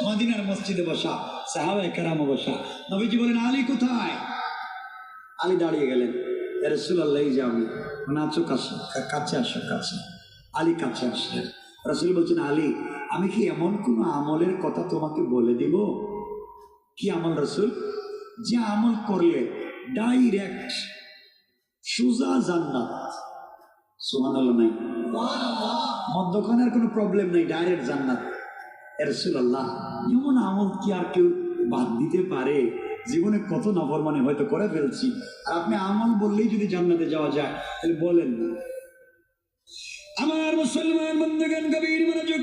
মদিনার মসজিদে বসা, সাহাবায়ে কেরাম বসা। নবীজি বলেন, আলী কোথায়? আলী দাঁড়িয়ে গেলেন। ইয়া রাসূলুল্লাহ, এই যে আমি। নাচো, কাছে আসো, কাছে। আলী কাছে আসলেন। রাসূল বলছেন, আলী, আমি কি এমন কোন আমলের কথা তোমাকে বলে দিব? কি আমল রাসূল? যে আমল করলে ডাইরেক্ট সোজা জান্নাত। সুবহানাল্লাহ নাই? মধ্যখানের কোনো প্রবলেম নেই, ডাইরেক্ট জান্নাত। ইয়া রাসূলুল্লাহ, এমন আমল কি আর কেউ বাদ দিতে পারে? জীবনে কত নাফরমানি হয়তো করে ফেলছি, আর আপনি আমল বললেই যদি জান্নাতে যাওয়া যায়, তাহলে বলেন না। আমার মুসলমান বন্ধুগণ, গভীর মনোযোগ।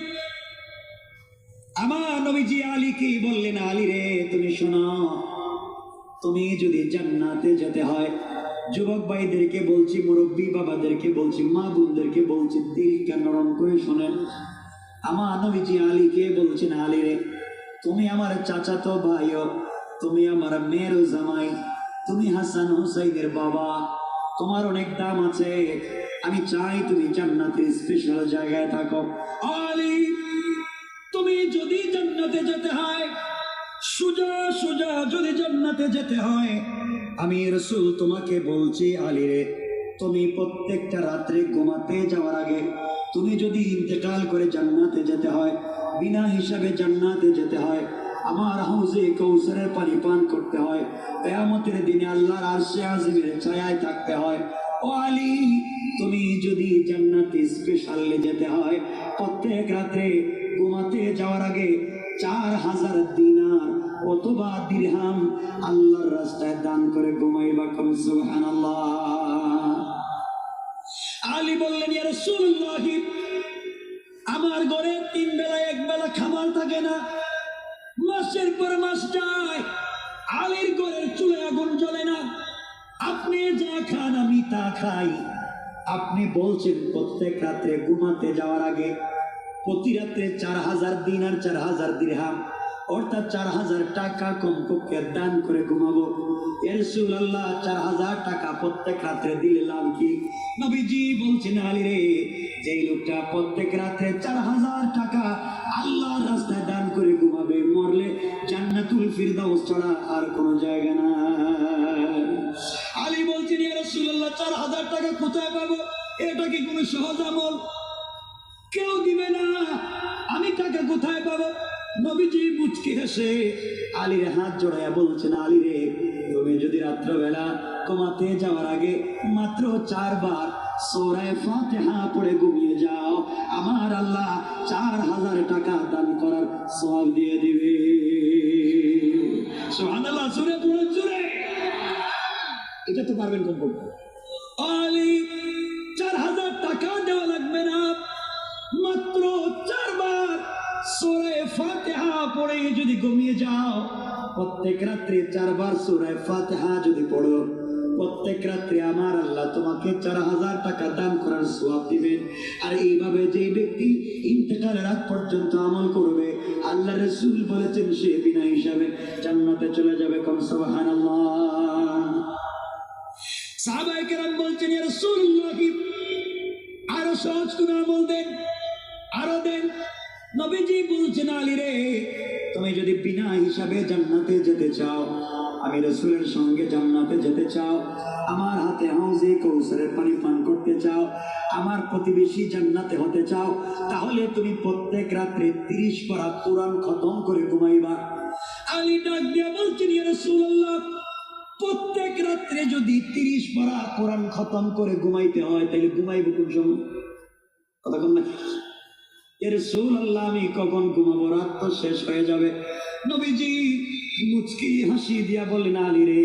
আমার নবীজি আলীকে বললেন, আলী রে, তুমি শোনো, তুমি যদি জান্নাতে যেতে হয়, যুবক ভাইদেরকে বলছি, মুরব্বী বাবাদেরকে বলছি, মা বোনদেরকে বলছি, দিলকে নরম করে শোনেন। আমার নবীজি আলীকে বলছেন, আলী রে, তুমি আমার চাচাতো ভাইও, তুমি আমার মেয়ের জামাই, তুমি হাসান হুসাইনের বাবা, তোমার অনেক দাম আছে। আমি চাই তুমি জান্নাতের স্পেশাল জায়গায় থাকো। আলী, তুমি যদি জান্নাতে যেতে হয়, সোজা সোজা যদি জান্নাতে যেতে হয়, আমি রাসূল তোমাকে বলছি, আলী রে, তুমি প্রত্যেকটা রাত্রে ঘুমাতে যাওয়ার আগে, তুমি যদি ইন্তেকাল করে জান্নাতে যেতে হয়, বিনা হিসাবে জান্নাতে যেতে হয়, আমার হাউজে কৌসারের পানি পান করতে হয়, কিয়ামতের দিনে আল্লাহর আরশে আজিমের ছায়ায় থাকতে হয়। ও আলী, তুমি যদি জান্নাতে স্পেশালে যেতে হয়, প্রত্যেক রাত্রে ঘুমাতে যাওয়ার আগে 4000 দিনার অথবা দিরহাম আল্লাহর রাস্তায় দান করে ঘুমাইবা। কোন সুবহানাল্লাহ। আলী বললেন, ইয়া রাসূলুল্লাহ, আমার ঘরে 3 বেলা 1 বেলা খাবার থাকে না, মাসের পর মাস যায়, আলীর ঘরের চুলে আগুন জ্বলে না, আপনি যা খান আমি তা খাই। আপনি বলছেন প্রত্যেক রাত্রে ঘুমাতে যাওয়ার আগে প্রতি রাত্রে 4000 দিনার 4000 দিরহাম অর্থাৎ 4000 টাকা কমপক্ষে দান করে ঘুমাবো। ইয়া রাসূলুল্লাহ, 4000 টাকা প্রত্যেক রাত্রে দিলে লাভ কি? নবীজি বলছেন, আলী রে, যেই লোকটা প্রত্যেক রাত্রে 4000 টাকা আল্লাহর রাস্তায় দান করে ঘুমাবে, মরলে জান্নাতুল ফিরদাউস ছাড়া আর কোনো জায়গা না। আলী বলছেন, ইয়া রাসূলুল্লাহ, 4000 টাকা কোথায় পাবো? এটা কি কোনো সহজ আমল? কেউ দিবে না, আমি টাকা কোথায় পাবো? নবীজি মুচকি হেসে আলীর হাত জড়াইয়া বলছেন, আলী রে, তুমি যদি রাত্রবেলা ঘুমাতে যাওয়ার আগে মাত্র 4 বার সূরা ফাতিহা পড়ে ঘুমিয়ে যাও, আমার আল্লাহ 4000 টাকা দান করার সওয়াব দিয়ে দিবে। সুবহানাল্লাহ। জোরে পড়ুন, জোরে। এটা তো পারবেন কমপক্ষে। আলী, 4000 টাকা দেওয়া লাগবে না, মাত্র 4 বার সূরা ফাতিহা পড়ে যদি ঘুমিয়ে যাও, প্রত্যেক রাত্রে 4 বার সূরা ফাতিহা যদি পড়ো, প্রত্যেক রাত্রে আমার আল্লাহ তোমাকে 4000 টাকা দান করার সওয়াব দিবেন। আর এইভাবে যে ব্যক্তি ইন্তেকালের আগ পর্যন্ত আমল করবে, আল্লাহ রাসূল বলেছেন সে বিনা হিসাবে জান্নাতে চলে যাবে। কোন সুবহানাল্লাহ। সাহাবায়ে কেরাম বলছেন, ইয়া রাসূলুল্লাহ, আরো সহজ কোন আমল দেন, আরো দেন। নবীজি বলছেন, আলী রে, তুমি যদি বিনা হিসাবে জান্নাতে যেতে চাও, আমি রাসূলের সঙ্গে জান্নাতে যেতে চাও, আমার হাতে হাউজে কৌসারের পানি পান করতে চাও, আমার প্রতিবেশী জান্নাতে হতে চাও, তাহলে তুমি প্রত্যেক রাত্রে 30 পারা কোরআন খতম করে ঘুমাইবা। আলী ডাক দিয়ে বলছেন, ইয়া রাসূলুল্লাহ, প্রত্যেক রাত্রে যদি 30 পারা কোরআন খতম করে ঘুমাইতে হয়, তাহলে ঘুমাইব কোন সময়? কথা কম না? ইয়া রাসূলুল্লাহ, আমি কখন ঘুমাবো? রাত তো শেষ হয়ে যাবে। নবীজি মুচকি হাসি দিয়া বললেন, আলী রে,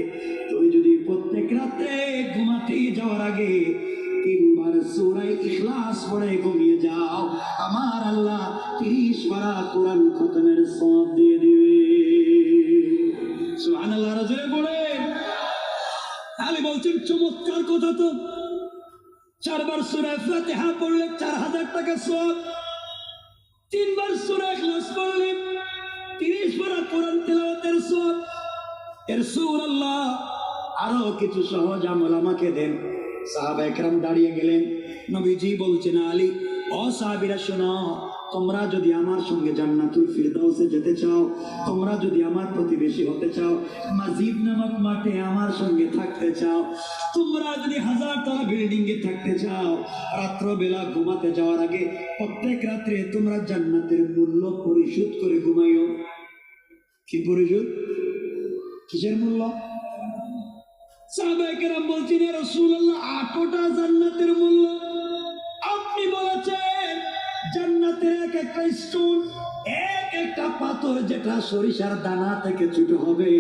তুমি যদি প্রত্যেক রাত্রে ঘুমাতে যাওয়ার আগে 3 বার সূরা ইখলাস পড়ে ঘুমিয়ে যাও, আমার আল্লাহ 30 পারা কোরআন খতমের সওয়াব দিয়ে দিবে। সুবহানাল্লাহ। রাজুলে পড়ে আলী বলছেন, চমৎকার কথা তো। 4 বার সূরা ফাতিহা পড়লে 4000 টাকা সওয়াব, 3 বার সূরা ইখলাস পড়লে 30 পারা কোরআন তেলাওয়াতের সওয়াব। ইয়া রাসূলুল্লাহ, আরো কিছু সহজ আমল আমাকে দেন। সাহাবায়ে কেরাম দাঁড়িয়ে গেলেন। নবীজি বলছেন, আলী, ও সাহাবীরা শোনো, তোমরা যদি আমার সঙ্গে জান্নাতুল ফিরদাউসে যেতে চাও, তোমরা যদি আমার প্রতিবেশী হতে চাও, মাজিদ নামক মাঠে আমার সঙ্গে থাকতে চাও, তোমরা যদি 1000 তলা বিল্ডিং এ থাকতে চাও, রাত্রবেলা ঘুমাতে যাওয়ার আগে প্রত্যেক রাত্রে তোমরা জান্নাতের মূল্য পরিশোধ করে ঘুমাইও। কি পরিশোধ? কিসের মূল্য? সাহাবায়ে কেরাম বলছেন, ইয়া রাসূলুল্লাহ, 8টা জান্নাতের মূল্য। আপনি বলেছেন জান্নাতের এক একটা স্টোন, এক একটা পাথর যেটা সরিষার দানা থেকে ছোট হবে,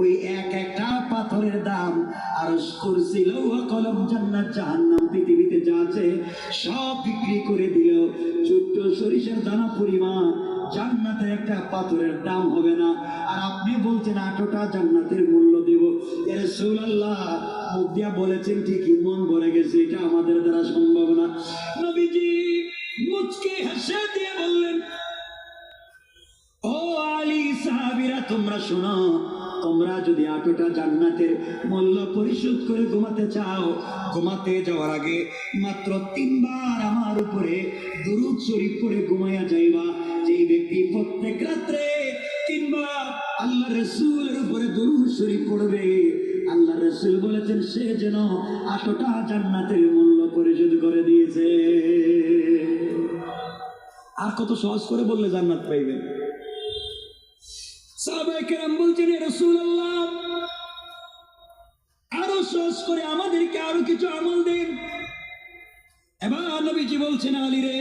ওই এক একটা পাথরের দাম আরশ, কুরসি, লৌহ কলম, জান্নাত জাহান্নাম পৃথিবীতে যা আছে সব বিক্রি করে দিলেও ছোট্ট সরিষার দানা পরিমাণ জান্নাতে একটা পাথরের দাম হবে না। আর আপনি বলছেন 8টা জান্নাতের মূল্য দেব। ইয়া রাসূলুল্লাহ, মুখ দিয়া বলেছেন ঠিকই, মন ভরে গেছে, এটা আমাদের দ্বারা সম্ভব না। নবীজি মুচকি হেসে দিয়ে বললেন, ও আলী, সাহাবীরা তোমরা শোনো, তোমরা যদি 8টা জান্নাতের মূল্য পরিশোধ করে ঘুমাতে চাও, ঘুমাতে যাওয়ার আগে মাত্র 3 বার আমার উপরে দুরূদ শরীফ পড়ে ঘুমাইয়া যাইবা। যেই ব্যক্তি প্রত্যেক রাত্রে 3 বার আল্লাহ রাসূলের উপরে দুরূদ শরীফ পড়বে, আল্লাহ রাসূল বলেছেন সে যেন 8টা জান্নাতের মূল্য পরিশোধ করে দিয়েছে। আর কত সহজ করে বললে জান্নাত পাইবেন। সাহাবায়ে কেরাম বলছেন, ইয়া রাসূলুল্লাহ, আরো সহজ করে আমাদেরকে আরো কিছু আমল দিন। এবার নবীজি বলছেন, আলী রে,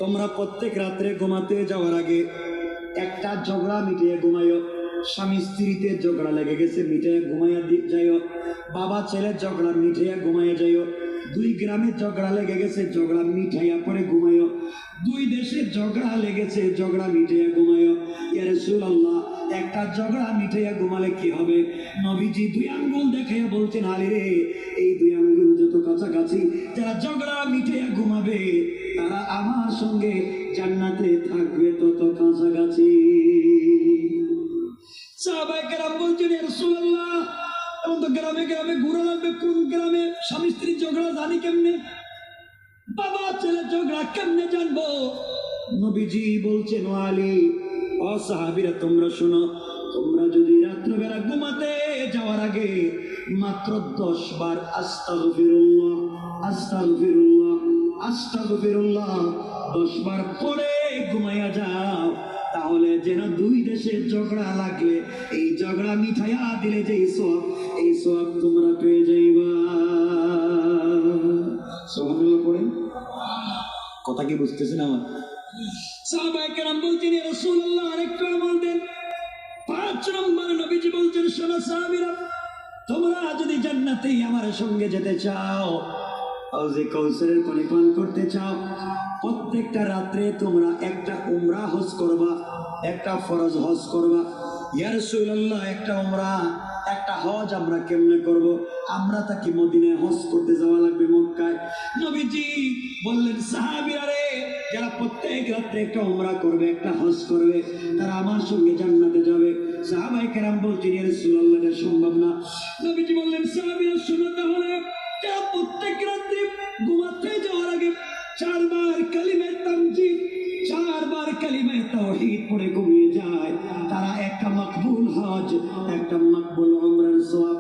তোমরা প্রত্যেক রাত্রে ঘুমাতে যাওয়ার আগে একটা ঝগড়া মিটিয়ে ঘুমাইও। স্বামী স্ত্রীতে ঝগড়া লেগে গেছে, মিটিয়ে ঘুমাইয়া যাইও। বাবা ছেলে ঝগড়া মিটিয়ে ঘুমাইয়া যাইও। 2 গ্রামে ঝগড়া লেগে গেছে, ঝগড়া মিঠাইয়া পরে ঘুমাইও। 2 দেশে ঝগড়া লেগেছে, ঝগড়া মিঠাইয়া ঘুমাইও। ইয়া রাসূলুল্লাহ, একটা ঝগড়া মিঠাইয়া ঘুমালে কি হবে? নবীজি 2 আঙ্গুল দেখাইয়া বলছেন, আলী রে, এই 2 আঙ্গুল যত কাছাকাছি, যারা ঝগড়া মিঠাইয়া ঘুমাবে তারা আমার সঙ্গে জান্নাতে থাকবে তত কাছাকাছি। সাহাবায়ে কেরাম বলছেন, ইয়া রাসূলুল্লাহ, এখন তো গ্রামে গ্রামে ঘুরে লাগবে, কোন গ্রামে স্বামী স্ত্রী ঝগড়া জানি কেমনে, বাবা ছেলে ঝগড়া কেমনে জানবো? নবীজি বলছেন, ও আলী, ও সাহাবীরা তোমরা শোনো, তোমরা যদি রাত্রবেলা ঘুমাতে যাওয়ার আগে মাত্র 10 বার আস্তাগফিরুল্লাহ, আস্তাগফিরুল্লাহ, আস্তাগফিরুল্লাহ 10 বার পড়ে ঘুমাইয়া যাও, তাহলে যেন 2 দেশের ঝগড়া লাগলে এই ঝগড়া মিঠাইয়া দিলে যে সওয়াব, এই সওয়াব তোমরা পেয়ে যাইবা। সুবহানাল্লাহ পড়েন। কথা কি বুঝতেছেন আমার? সাহাবায়ে কেরাম বলছেন, ইয়া রাসূলুল্লাহ, আরেকটু আমল দেন। 5 নম্বর নবীজি বলছেন, শোনো সাহাবীরা, তোমরা যদি জান্নাতে আমার সঙ্গে যেতে চাও, হাউজে কাউসারের পানি পান করতে চাও, প্রত্যেকটা রাত্রে তোমরা একটা উমরা হজ করবা, একটা ফরজ হজ করবা। ইয়া রাসূলুল্লাহ, একটা উমরা একটা হজ আমরা কেমনে করব? আমরা তাকে মদিনায় হজ করতে যাওয়া লাগবে, মক্কায়। নবীজি বললেন, সাহাবীরা রে, যারা প্রত্যেক রাত্রে একটা উমরা করবে, একটা হজ করবে, তারা আমার সঙ্গে জান্নাতে যাবে। সাহাবায়ে কেরাম বলছেন, ইয়া রাসূলুল্লাহ, এটা সম্ভব না। নবীজি বললেন, সাহাবীরা শুনো, তাহলে যারা প্রত্যেক রাত্রে ঘুমাতে যাওয়ার আগে 4 বার কালিমে তামজিদ, 4 বার কালিমে তাওহীদ পড়ে ঘুমিয়ে যায়, তারা একটা মকবুল হজ, একটা মকবুল উমরার সওয়াব